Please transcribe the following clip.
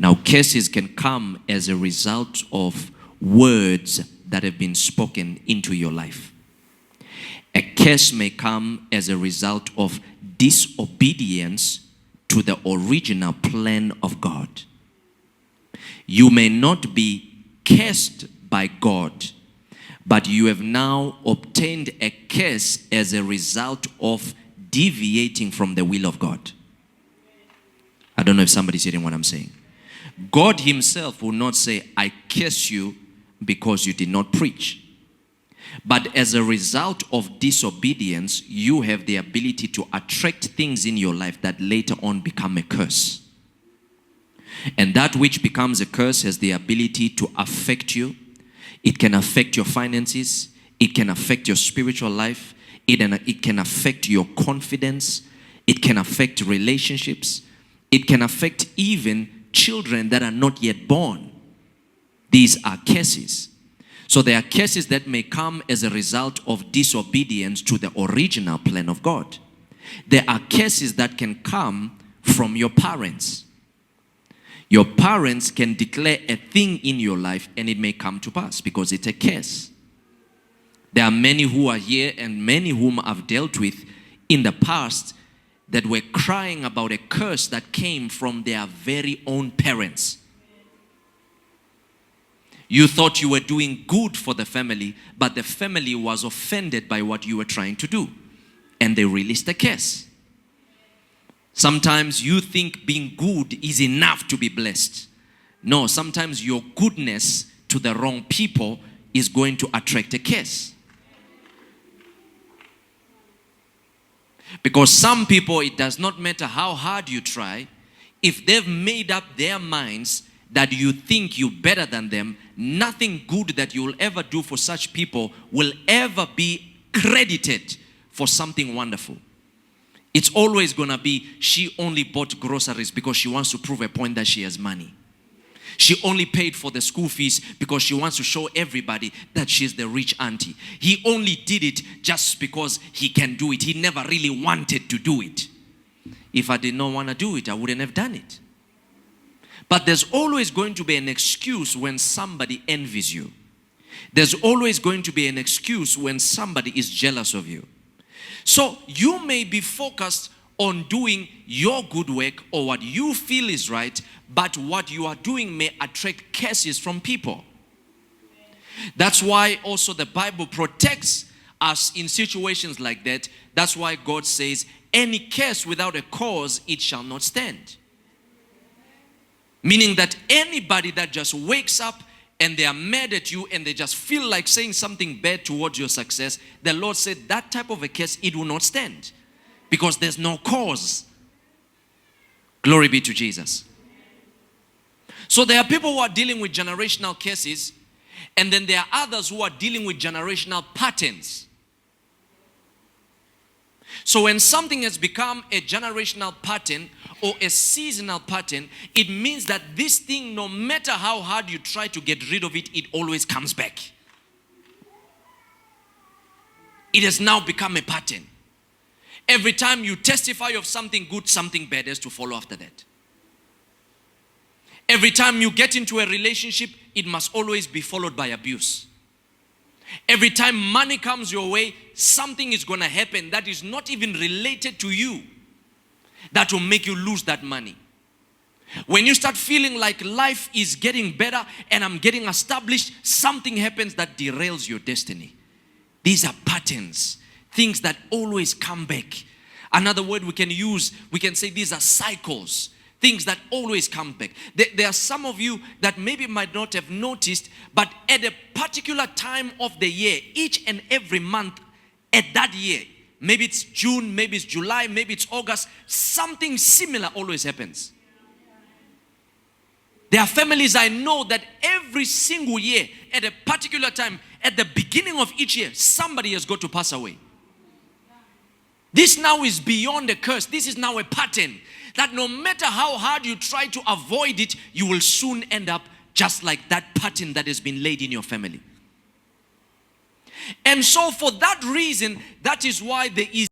Now, curses can come as a result of words that have been spoken into your life. A curse may come as a result of disobedience to the original plan of God. You may not be cursed by God, but you have now obtained a curse as a result of deviating from the will of God. I don't know if somebody's hearing what I'm saying. God himself will not say, I curse you because you did not preach. But as a result of disobedience, you have the ability to attract things in your life that later on become a curse. And that which becomes a curse has the ability to affect you. It can affect your finances. It can affect your spiritual life. It can affect your confidence. It can affect relationships. It can affect even children that are not yet born. These are curses. So there are curses that may come as a result of disobedience to the original plan of God. There are curses that can come from your parents. Your parents can declare a thing in your life and it may come to pass because it's a curse. There are many who are here and many whom I've dealt with in the past that were crying about a curse that came from their very own parents. You thought you were doing good for the family, but the family was offended by what you were trying to do. And they released a curse. Sometimes you think being good is enough to be blessed. No, sometimes your goodness to the wrong people is going to attract a curse. Because some people, it does not matter how hard you try, if they've made up their minds that you think you're better than them, nothing good that you will ever do for such people will ever be credited for something wonderful. It's always going to be, she only bought groceries because she wants to prove a point that she has money. She only paid for the school fees because she wants to show everybody that she's the rich auntie. He only did it just because he can do it. He never really wanted to do it. If I did not want to do it, I wouldn't have done it. But there's always going to be an excuse when somebody envies you. There's always going to be an excuse when somebody is jealous of you. So you may be focused on doing your good work or what you feel is right, but what you are doing may attract curses from people. That's why also the Bible protects us in situations like that. That's why God says, any curse without a cause, it shall not stand. Meaning that anybody that just wakes up and they are mad at you and they just feel like saying something bad towards your success, the Lord said that type of a curse, it will not stand. Because there's no cause. Glory be to Jesus. So there are people who are dealing with generational curses, and then there are others who are dealing with generational patterns. So when something has become a generational pattern or a seasonal pattern, it means that this thing, no matter how hard you try to get rid of it, it always comes back. It has now become a pattern. Every time you testify of something good, something bad has to follow after that. Every time you get into a relationship, it must always be followed by abuse. Every time money comes your way, something is going to happen that is not even related to you that will make you lose that money. When you start feeling like life is getting better and I'm getting established, something happens that derails your destiny. These are patterns, things that always come back. Another word we can use, we can say these are cycles. Things that always come back. There are some of you that maybe might not have noticed, but at a particular time of the year, each and every month at that year, maybe it's June, maybe it's July, maybe it's August, something similar always happens. There are families I know that every single year, at a particular time, at the beginning of each year, somebody has got to pass away. This now is beyond a curse. This is now a pattern that no matter how hard you try to avoid it, you will soon end up just like that pattern that has been laid in your family. And so for that reason, that is why there is